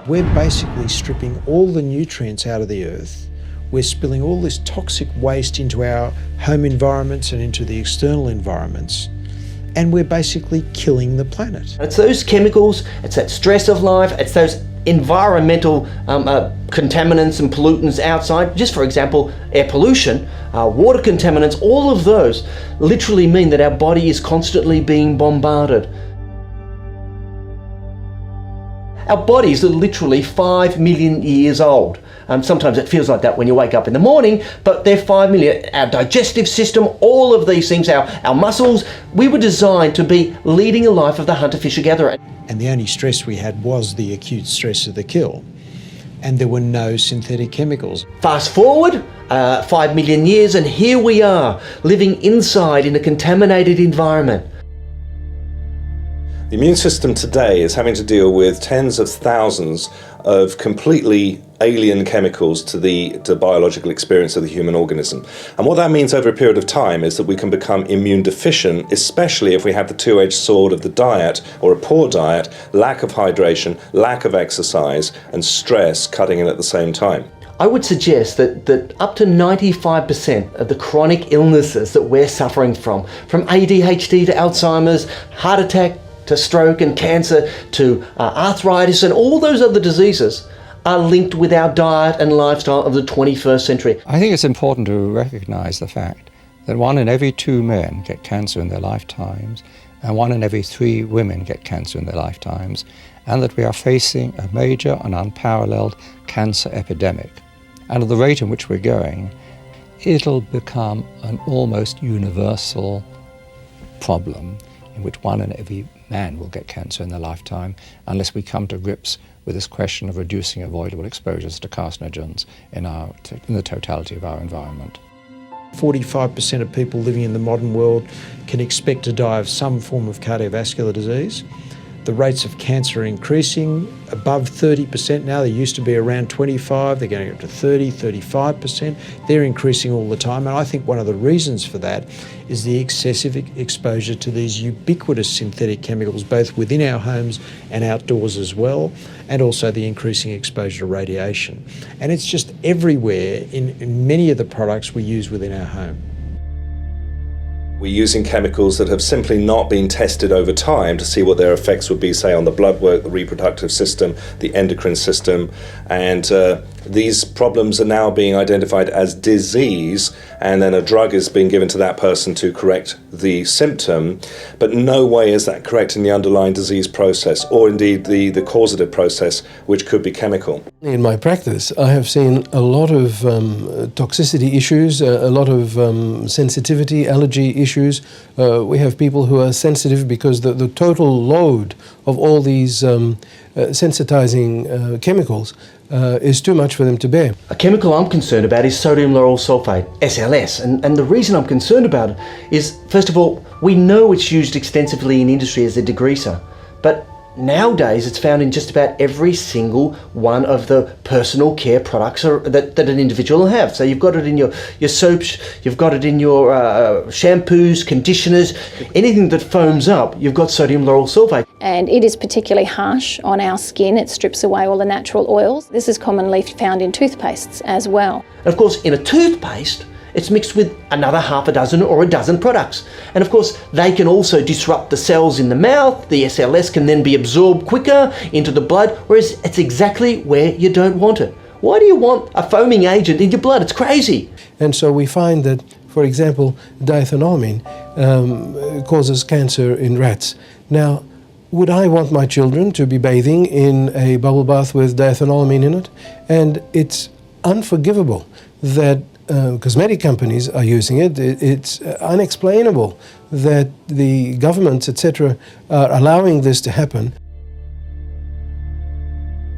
We're basically stripping all the nutrients out of the earth. We're spilling all this toxic waste into our home environments and into the external environments. And we're basically killing the planet. It's those chemicals, it's that stress of life, it's those environmental contaminants and pollutants outside. Just for example, air pollution, water contaminants, all of those literally mean that our body is constantly being bombarded. Our bodies are literally 5 million years old. Sometimes it feels like that when you wake up in the morning, but they're 5 million. Our digestive system, all of these things, our muscles, we were designed to be leading a life of the hunter-fisher-gatherer. And the only stress we had was the acute stress of the kill. And there were no synthetic chemicals. Fast forward 5 million years and here we are, living inside in a contaminated environment. The immune system today is having to deal with tens of thousands of completely alien chemicals to the biological experience of the human organism. And what that means over a period of time is that we can become immune deficient, especially if we have the two-edged sword of the diet, or a poor diet, lack of hydration, lack of exercise, and stress cutting in at the same time. I would suggest that up to 95% of the chronic illnesses that we're suffering from ADHD to Alzheimer's, heart attack, to stroke and cancer, to arthritis and all those other diseases are linked with our diet and lifestyle of the 21st century. I think it's important to recognise the fact that 1 in every 2 men get cancer in their lifetimes and 1 in every 3 women get cancer in their lifetimes, and that we are facing a major and unparalleled cancer epidemic. And at the rate in which we're going, it'll become an almost universal problem in which 1 in every man will get cancer in their lifetime unless we come to grips with this question of reducing avoidable exposures to carcinogens in the totality of our environment. 45% of people living in the modern world can expect to die of some form of cardiovascular disease. The rates of cancer are increasing above 30% now. They used to be around 25, they're going up to 30, 35%. They're increasing all the time. And I think one of the reasons for that is the excessive exposure to these ubiquitous synthetic chemicals, both within our homes and outdoors as well, and also the increasing exposure to radiation. And it's just everywhere in many of the products we use within our home. We're using chemicals that have simply not been tested over time to see what their effects would be, say, on the blood work, the reproductive system, the endocrine system, and these problems are now being identified as disease, and then a drug is being given to that person to correct the symptom, but no way is that correcting the underlying disease process, or indeed the causative process, which could be chemical. In my practice, I have seen a lot of toxicity issues, a lot of sensitivity, allergy issues. We have people who are sensitive because the total load of all these sensitizing chemicals is too much for them to bear. A chemical I'm concerned about is sodium lauryl sulfate, SLS, and the reason I'm concerned about it is, first of all, we know it's used extensively in industry as a degreaser, but nowadays it's found in just about every single one of the personal care products that an individual will have. So you've got it in your soaps, you've got it in your shampoos, conditioners, anything that foams up, you've got sodium lauryl sulfate. And it is particularly harsh on our skin. It strips away all the natural oils. This is commonly found in toothpastes as well. And of course, in a toothpaste, it's mixed with another half a dozen or a dozen products. And of course, they can also disrupt the cells in the mouth. The SLS can then be absorbed quicker into the blood, whereas it's exactly where you don't want it. Why do you want a foaming agent in your blood? It's crazy. And so we find that, for example, diethanolamine causes cancer in rats. Now, would I want my children to be bathing in a bubble bath with diethanolamine in it? And it's unforgivable that cosmetic companies are using it. It's unexplainable that the governments, etc., are allowing this to happen.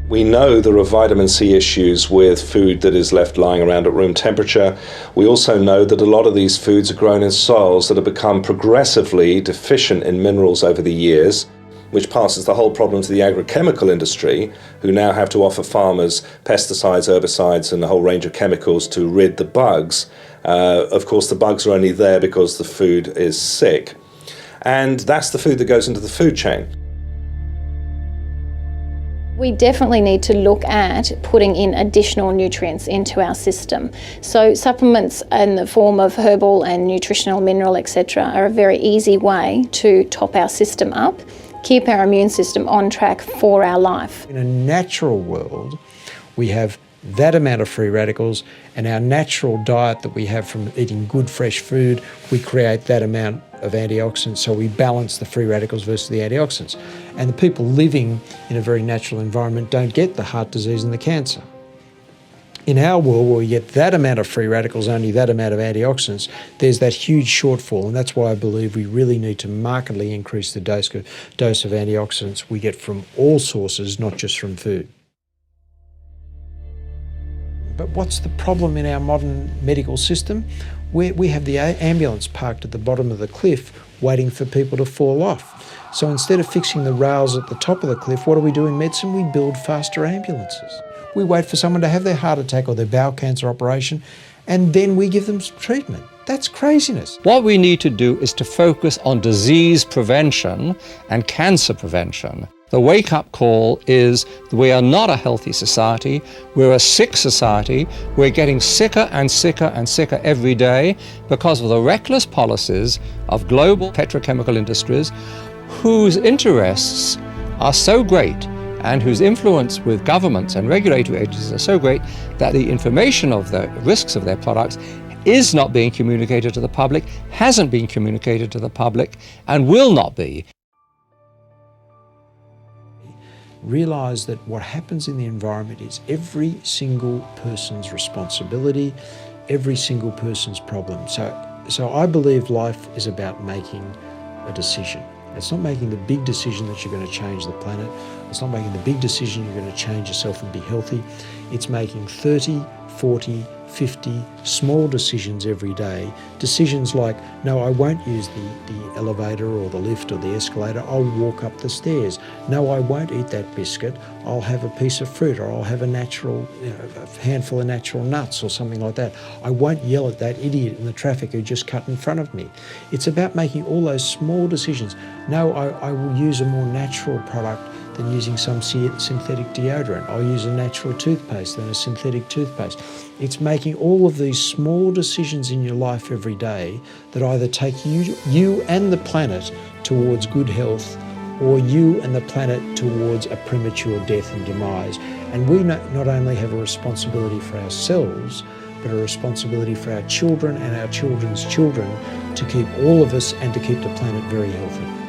We know there are vitamin C issues with food that is left lying around at room temperature. We also know that a lot of these foods are grown in soils that have become progressively deficient in minerals over the years, which passes the whole problem to the agrochemical industry, who now have to offer farmers pesticides, herbicides, and a whole range of chemicals to rid the bugs. Of course, the bugs are only there because the food is sick. And that's the food that goes into the food chain. We definitely need to look at putting in additional nutrients into our system. So supplements in the form of herbal and nutritional, mineral, etc. are a very easy way to top our system up, keep our immune system on track for our life. In a natural world, we have that amount of free radicals, and our natural diet that we have from eating good fresh food, we create that amount of antioxidants, so we balance the free radicals versus the antioxidants. And the people living in a very natural environment don't get the heart disease and the cancer. In our world, where we get that amount of free radicals, only that amount of antioxidants, there's that huge shortfall, and that's why I believe we really need to markedly increase the dose of antioxidants we get from all sources, not just from food. But what's the problem in our modern medical system? We have the ambulance parked at the bottom of the cliff waiting for people to fall off. So instead of fixing the rails at the top of the cliff, what do we do in medicine? We build faster ambulances. We wait for someone to have their heart attack or their bowel cancer operation, and then we give them treatment. That's craziness. What we need to do is to focus on disease prevention and cancer prevention. The wake-up call is we are not a healthy society, we're a sick society, we're getting sicker and sicker and sicker every day because of the reckless policies of global petrochemical industries whose interests are so great and whose influence with governments and regulatory agencies are so great that the information of the risks of their products is not being communicated to the public, hasn't been communicated to the public, and will not be. Realise that what happens in the environment is every single person's responsibility, every single person's problem. So I believe life is about making a decision. It's not making the big decision that you're going to change the planet. It's not making the big decision you're going to change yourself and be healthy. It's making 30, 40, 50 small decisions every day. Decisions like, no, I won't use the elevator or the lift or the escalator, I'll walk up the stairs. No, I won't eat that biscuit, I'll have a piece of fruit, or I'll have a handful of natural nuts or something like that. I won't yell at that idiot in the traffic who just cut in front of me. It's about making all those small decisions. No, I will use a more natural product than using some synthetic deodorant. I'll use a natural toothpaste than a synthetic toothpaste. It's making all of these small decisions in your life every day that either take you and the planet towards good health, or you and the planet towards a premature death and demise. And we not only have a responsibility for ourselves, but a responsibility for our children and our children's children to keep all of us and to keep the planet very healthy.